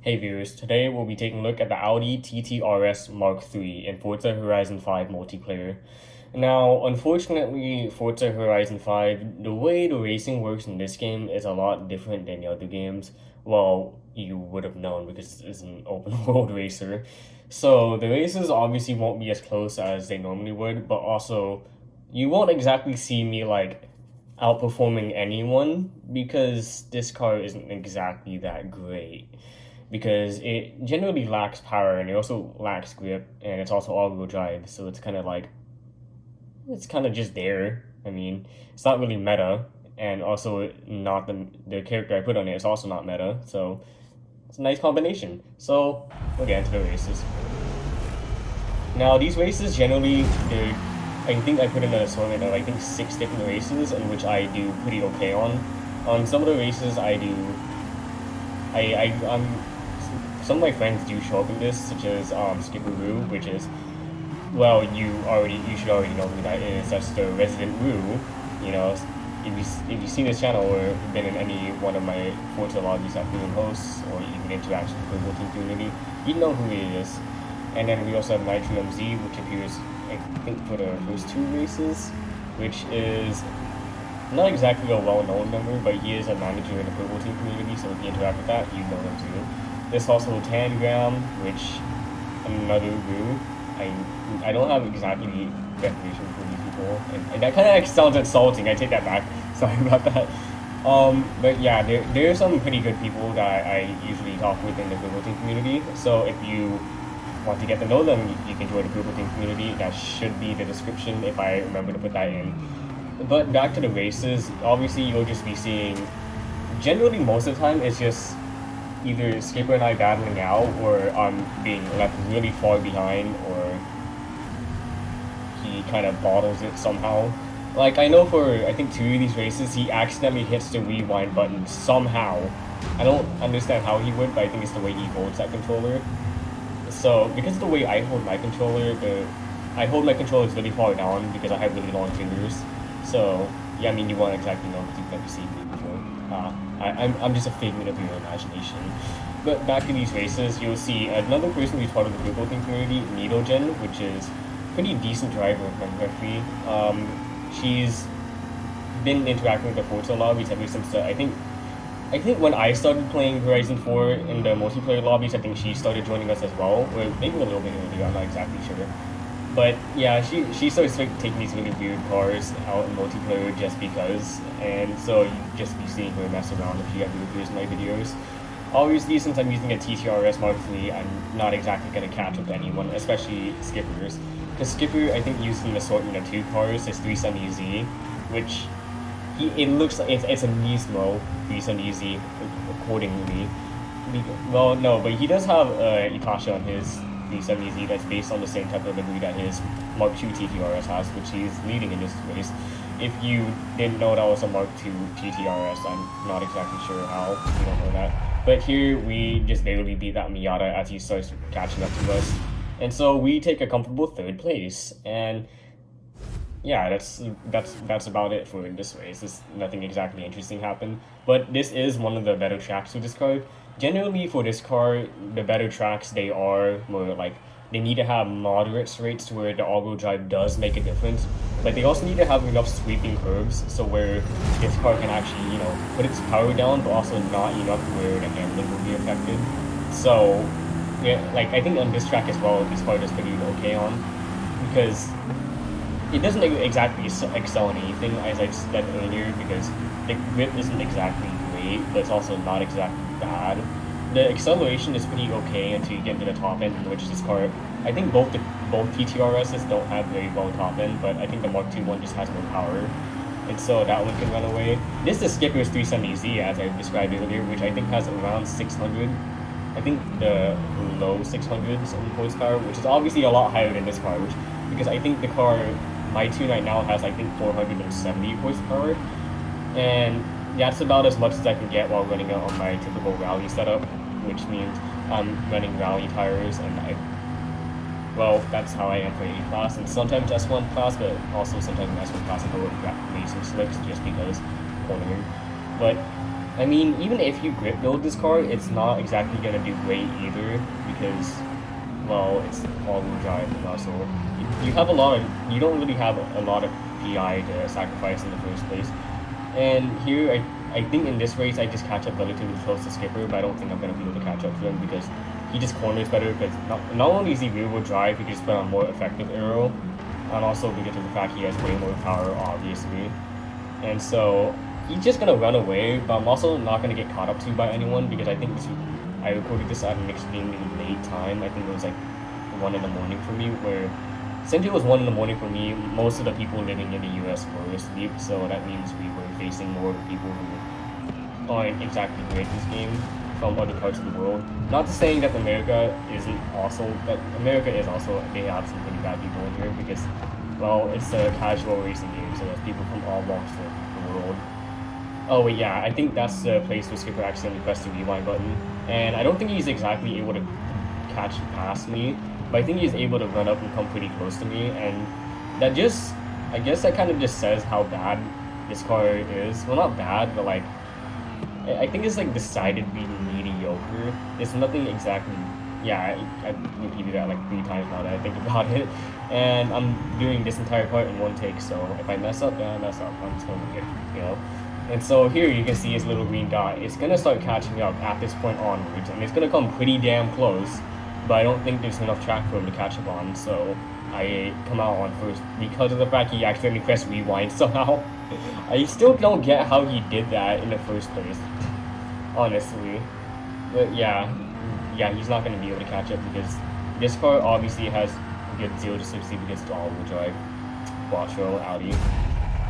Hey viewers, today we'll be taking a look at the Audi TT RS Mark III in Forza Horizon 5 multiplayer. Now, unfortunately, Forza Horizon 5, the way the racing works in this game is a lot different than the other games. Well, you would have known because it's an open world racer. So, the races obviously won't be as close as they normally would, but also, you won't exactly see me outperforming anyone because this car isn't exactly that great because it generally lacks power and it also lacks grip and it's also all-wheel drive, so it's kind of just there. I mean, it's not really meta, and also not the character I put on it is also not meta, so it's a nice combination. So we'll get into the races. Now these races generally, I think I put in an assortment of I think 6 different races in which I do pretty okay on. On some of the races I do, I'm some of my friends do show up in this, such as Skipperoo, which is, well, you should already know who that is. That's the resident Roo. You know, if you've seen this channel or been in any one of my Forza lobbies that Boom hosts or even interactions with the working community, you know who he is. And then we also have Nitro MZ, which appears I think for the first 2 races, which is not exactly a well-known member, but he is a manager in the Purple Team community, so if you interact with that, you know him too. There's also Tangram, which another Roo. I don't have exactly definition for these people, and that kind of sounds insulting. I take that back. Sorry about that. But yeah, there are some pretty good people that I usually talk with in the Purple Team community. So if you want to get to know them, you can join the Purple Team community. That should be the description if I remember to put that in. But back to the races, obviously you'll just be seeing, generally most of the time, it's just either Skipper and I battling out, or I'm being left really far behind, or he kind of bottles it somehow. Like, I know for, I think 2 of these races, he accidentally hits the rewind button somehow. I don't understand how he would, but I think it's the way he holds that controller. So, because of the way I hold my controller, I hold my controllers really far down because I have really long fingers. So, yeah, I mean, you won't exactly know because you've never seen me before. I'm just a figment of your imagination. But back to these races, you'll see another person who's part of the Google Team community, Nidogen, which is a pretty decent driver of MK3. She's been interacting with the Forza lobbies ever since I think when I started playing Horizon 4 in the multiplayer lobbies, I think she started joining us as well, or maybe a little bit earlier, I'm not exactly sure. But yeah, she starts taking these really weird cars out in multiplayer just because, and so you just be seeing her mess around if you ever reviews my videos. Obviously, since I'm using a TT RS Mark III, I'm not exactly going to catch up to anyone, especially Skippers. Because Skipper, I think, used an assortment of 2 cars, his 370Z, which it looks like it's a Nismo 370Z accordingly. Well, no, but he does have Itasha on his 370Z that's based on the same type of livery that his Mark II TT RS has, which he's leading in this race. If you didn't know that was a Mark II TT RS, I'm not exactly sure how you don't know that. But here we just barely beat that Miata as he starts catching up to us. And so we take a comfortable 3rd place. And yeah, that's about it for this race. There's nothing exactly interesting happened, but this is one of the better tracks for this car. Generally, for this car, the better tracks they are more like they need to have moderate rates to where the all-wheel drive does make a difference, but they also need to have enough sweeping curves so where this car can actually put its power down, but also not enough where the handling will be affected. So yeah, like I think on this track as well, this car does pretty okay on because it doesn't exactly excel in anything, as I said earlier, because the grip isn't exactly great, but it's also not exactly bad. The acceleration is pretty okay until you get to the top end, in which this car, I think both TTRSs don't have very well top end, but I think the Mark II one just has more power, and so that one can run away. This is the Skipper's 370Z, as I described earlier, which I think has around 600. I think the low 600s in horsepower, which is obviously a lot higher than this car, because I think the car my tune right now has I think 470 horsepower, and that's about as much as I can get while running it on my typical rally setup, which means I'm running rally tires, and well, that's how I am for A class, and sometimes S1 class, but also sometimes in S1 class I go with racing slicks just because cornering. But I mean, even if you grip build this car, it's not exactly gonna do great either because, well, it's all-wheel drive and also you have a lot of you don't really have a lot of PI to sacrifice in the first place. And here, I think in this race I just catch up relatively close to Skipper, but I don't think I'm gonna be able to catch up to him because he just corners better. Because not only is he rear-wheel drive, he can just put on more effective aero, and also because of the fact he has way more power, obviously. And so he's just gonna run away, but I'm also not gonna get caught up to by anyone because I think I recorded this at an extremely late time. I think it was like 1 in the morning for me, where since it was 1 in the morning for me, most of the people living in the US were asleep, so that means we were facing more people who aren't exactly great at this game from other parts of the world. Not to saying that America isn't also, that America is also, they have some pretty bad people in here because, well, it's a casual racing game, so there's people from all walks of the world. Oh wait, yeah, I think that's the place where Skipper accidentally pressed the rewind button, and I don't think he's exactly able to catch past me, but I think he's able to run up and come pretty close to me, and that just, I guess that kind of just says how bad this car is. Well, not bad, but like, I think it's like decidedly mediocre. It's nothing exactly, yeah, I repeated that like 3 times now that I think about it, and I'm doing this entire part in 1 take, so if I mess up, then I mess up. I'm just gonna get, you know. And so here you can see his little green dot. It's gonna start catching up at this point onwards, and it's gonna come pretty damn close, but I don't think there's enough track for him to catch up on, so I come out on first because of the fact he accidentally pressed rewind somehow. I still don't get how he did that in the first place, honestly. But yeah, he's not gonna be able to catch up because this car obviously has a good 0 to 60 because it's all-wheel drive, Quattro, Audi.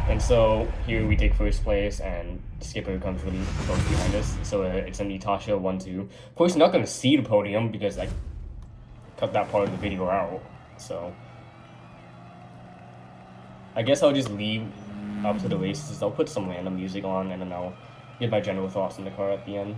And so here we take first place, and Skipper comes really close behind us. So it's a Natasha 1-2. Of course, you're not going to see the podium because I cut that part of the video out. So I guess I'll just leave up to the races. I'll put some random music on, and then I'll give my general thoughts on the car at the end.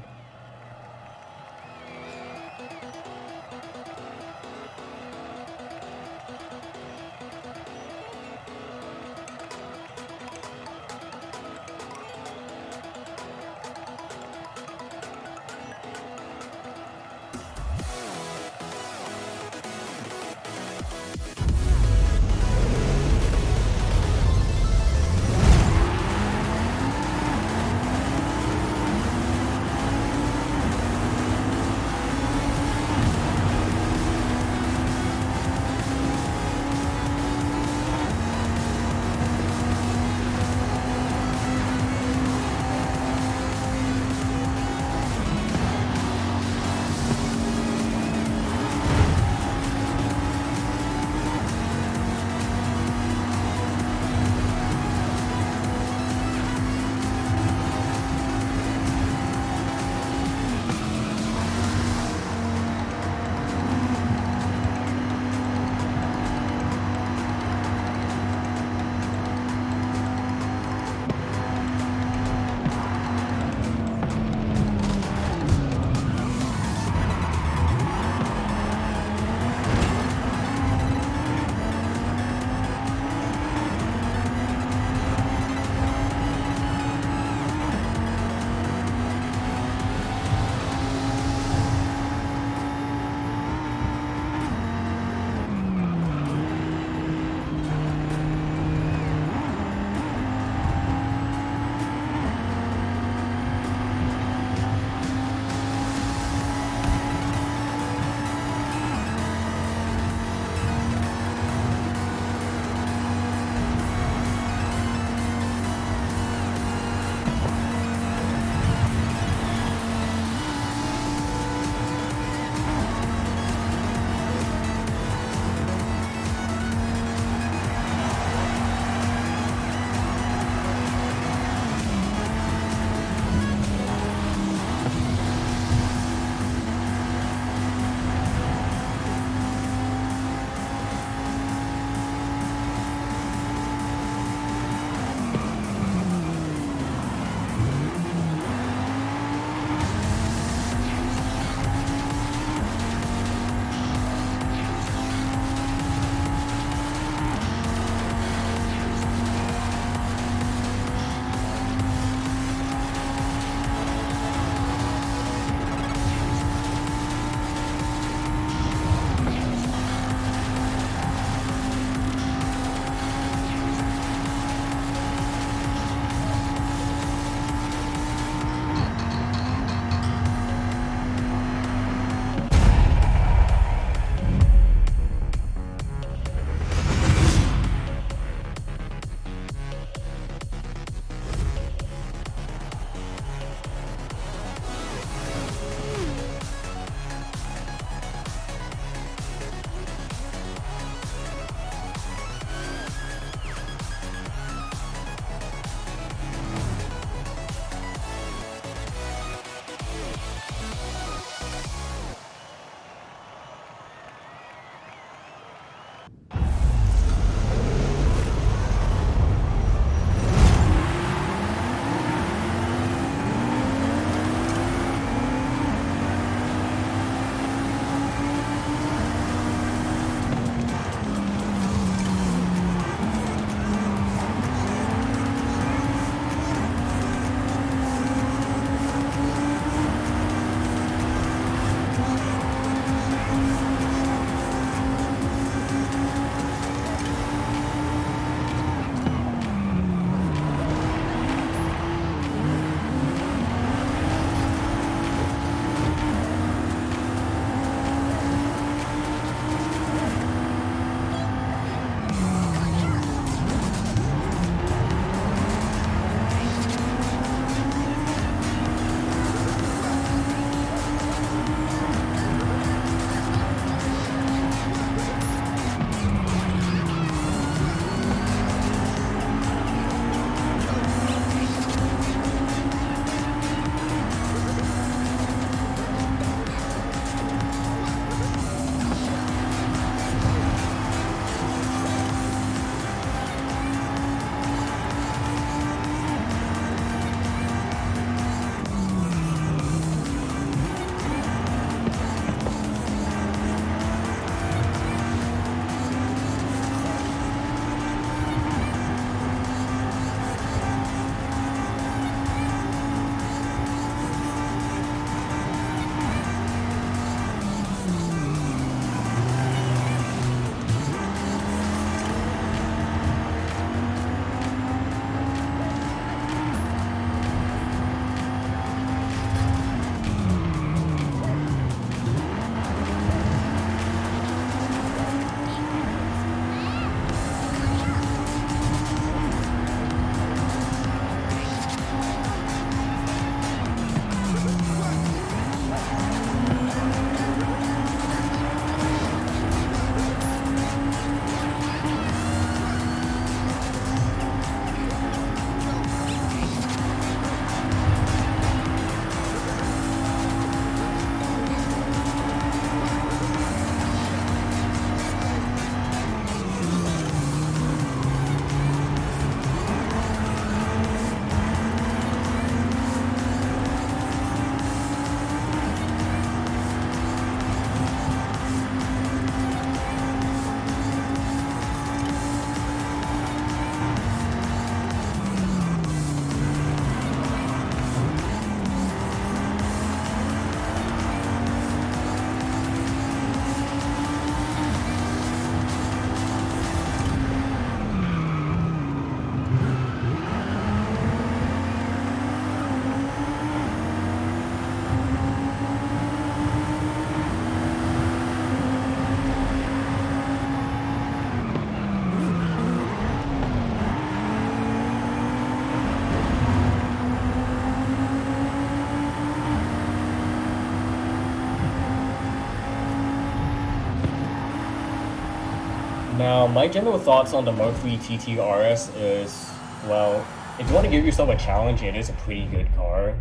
Now, my general thoughts on the MK3 TT RS is, well, if you want to give yourself a challenge, it is a pretty good car.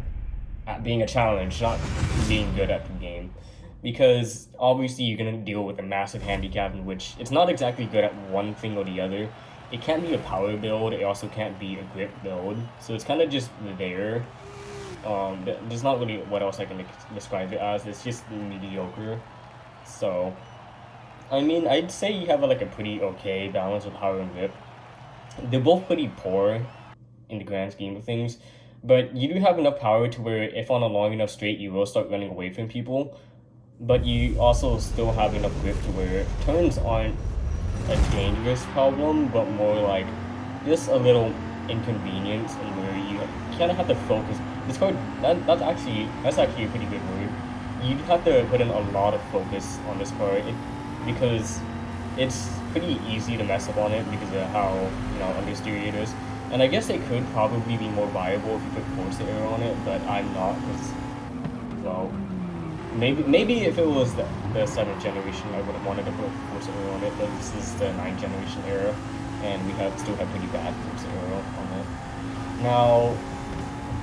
At being a challenge, not being good at the game. Because obviously you're gonna deal with a massive handicap in which it's not exactly good at one thing or the other. It can't be a power build, it also can't be a grip build. So it's kind of just there. There's not really what else I can describe it as. It's just mediocre. So, I mean, I'd say you have like a pretty okay balance with power and grip. They're both pretty poor in the grand scheme of things, but you do have enough power to where if on a long enough straight, you will start running away from people. But you also still have enough grip to where turns aren't a dangerous problem, but more like just a little inconvenience and where you kind of have to focus. This card that's actually a pretty good word. You have to put in a lot of focus on this card because it's pretty easy to mess up on it because of how understeery it is. And I guess it could probably be more viable if you put Forza Air on it, but I'm not because well. Maybe if it was the 7th generation, I would have wanted to put Forza Aero on it, but this is the 9th generation era, and we still have pretty bad Forza Aero on it. Now,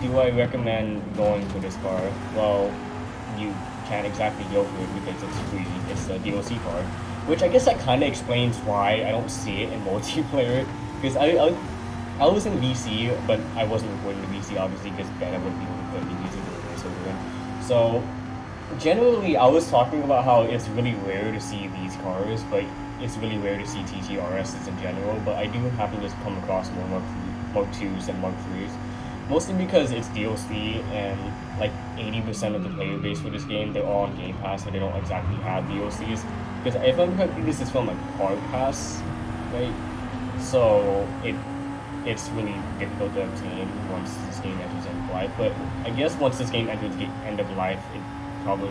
do I recommend going for this car? Well, you can't exactly go for it because it's free. It's a DLC car, which I guess that kind of explains why I don't see it in multiplayer. Because I was in VC, but I wasn't recording the VC obviously because Ben would be using the voiceover in. So generally, I was talking about how it's really rare to see these cars, but it's really rare to see TT RSs in general. But I do happen to come across more Mark 2s and Mark 3s, mostly because it's DLC and like 80% of the player base for this game they're all on Game Pass, so they don't exactly have DLCs. Because if I'm correct, this is from like Card Pass, right? So it's really difficult to obtain once this game enters end of life. But I guess once this game enters end of life, it probably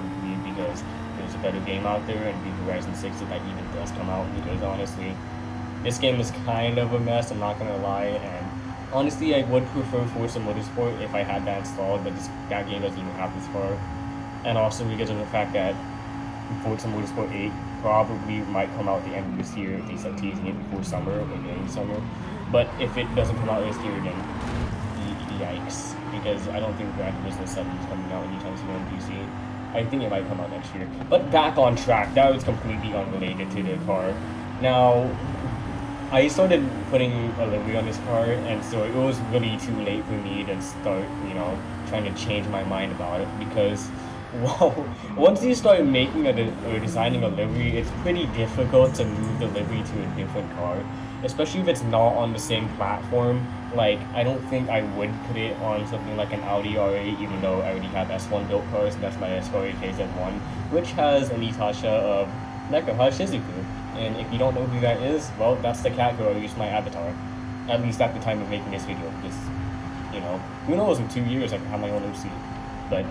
because there's a better game out there, and Horizon 6 if that even does come out, because honestly this game is kind of a mess, I'm not gonna lie, and honestly I would prefer Forza Motorsport if I had that installed, but that game doesn't even have this car. And also because of the fact that Forza Motorsport 8 probably might come out at the end of this year if they start teasing it before summer or during summer. But if it doesn't come out this year, then yikes, because I don't think Gran Turismo 7 is coming out anytime soon on PC. I think it might come out next year. But back on track, that was completely unrelated to the car. Now, I started putting a livery on this car, and so it was really too late for me to start, trying to change my mind about it, because, well, once you start making or designing a livery, it's pretty difficult to move the livery to a different car, especially if it's not on the same platform. Like, I don't think I would put it on something like an Audi R8, even though I already have S1 built cars, and that's my Escort KZ1, which has an Itasha of Nekahara Shizuku. And if you don't know who that is, well, that's the cat girl I used my avatar. At least at the time of making this video, because, who knows, in 2 years I can have my own OC. But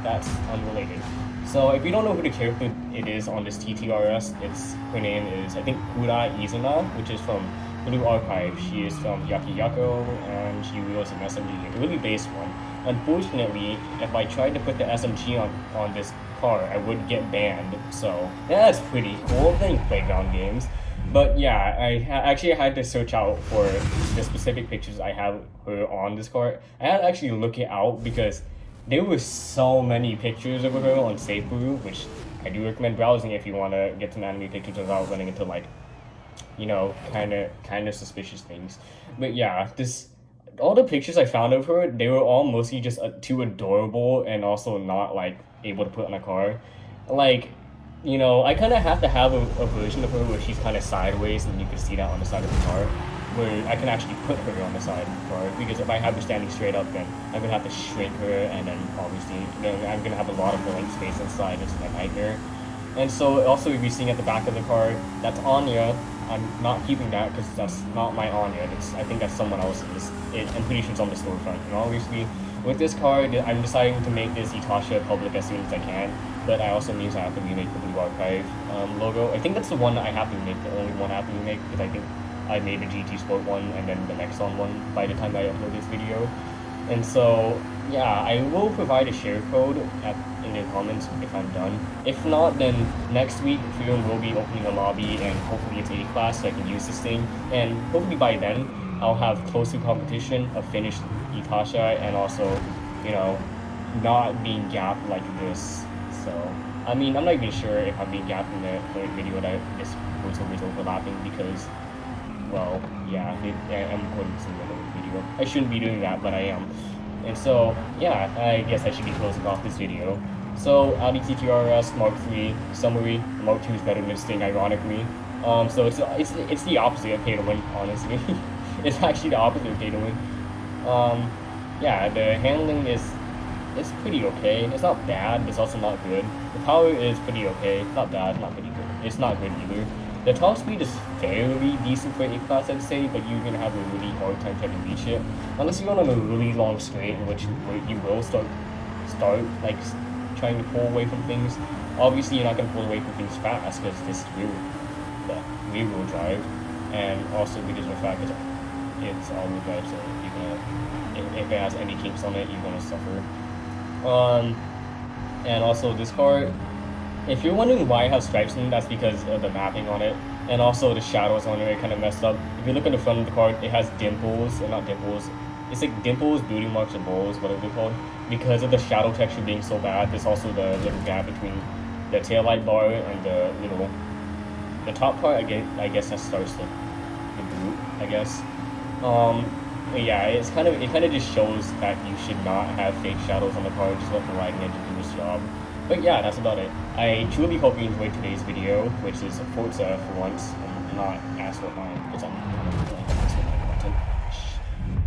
that's unrelated. So if you don't know who the character it is on this TTRS, her name is, I think, Kura Izuna, which is from Blue Archive. She is from Yaki Yako, and she wields an SMG, a really base one. Unfortunately, if I tried to put the SMG on this car, I would get banned. So that's pretty cool. Playing playground games. But yeah, I actually had to search out for the specific pictures I have her on this car. I had to actually look it out because there were so many pictures of her on SafeBrew, which I do recommend browsing if you want to get some anime pictures without running into like, kind of suspicious things. But yeah, all the pictures I found of her, they were all mostly just too adorable and also not like able to put on a car. Like, I kind of have to have a version of her where she's kind of sideways and you can see that on the side of the car, where I can actually put her on the side of the car, because if I have her standing straight up, then I'm going to have to shrink her, and then obviously I'm going to have a lot of blank space inside. It's a nightmare. And so also if you're seeing at the back of the car, that's Anya. I'm not keeping that because that's not my Anya. I think that's someone else's. I'm pretty sure it's on the storefront. And obviously, with this car, I'm deciding to make this Itasha public as soon as I can. But I also means I have to remake the Blue Archive logo. I think that's the one I have to remake, the only one I have to remake, because I think I made the GT Sport one and then the Nexon one by the time I upload this video. And so, yeah, I will provide a share code in in the comments if I'm done. If not, then next week Freedom will be opening a lobby, and hopefully it's A-class so I can use this thing. And hopefully by then I'll have close to competition, a finished Itasha, and also, you know, not being gapped like this. So I mean, I'm not even sure if I'm being gapped in the current video that this voiceover is overlapping because, well, yeah, I'm recording this in another video. I shouldn't be doing that, but I am. And so, yeah, I guess I should be closing off this video. So, Audi TT RS Mark III summary. Mark II is better than this thing, ironically. So it's the opposite of pay to win, honestly. It's actually the opposite of pay to win. Yeah, the handling is pretty okay. It's not bad, but it's also not good. The power is pretty okay. Not bad, not pretty good. It's not good either. The top speed is fairly decent for A-class, I'd say, but you're gonna have a really hard time trying to reach it. Unless you're on a really long straight in which you will start like trying to pull away from things. Obviously, you're not gonna pull away from things fast because this is rear wheel drive, and also because of the fact that it's all-wheel drive, so you're gonna, if it has any kinks on it, you're gonna suffer. And also this car, if you're wondering why I have stripes in it, that's because of the mapping on it, and also the shadows on it kind of messed up. If you look at the front of the car, it has dimples, or not dimples, it's like dimples, booty marks, or balls, whatever they're called, because of the shadow texture being so bad. There's also the little gap between the taillight bar and the top part. I guess that starts the boot, I guess. Yeah, it kind of just shows that you should not have fake shadows on the car, just let the lighting engine do its job. But yeah, that's about it. I truly hope you enjoyed today's video, which is Forza for once, and not Asphalt 9, because I'm kind of playing Asphalt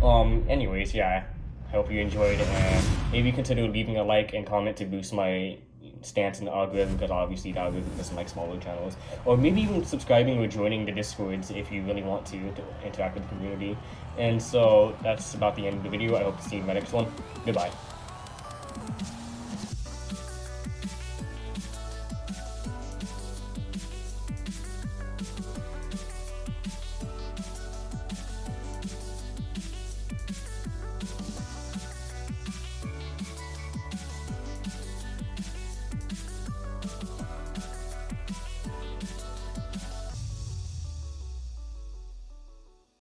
9 content. Anyways, yeah, I hope you enjoyed, and maybe consider leaving a like and comment to boost my stance in the algorithm, because obviously the algorithm doesn't like smaller channels, or maybe even subscribing or joining the Discords if you really want to interact with the community. And so that's about the end of the video. I hope to see you in my next one. Goodbye.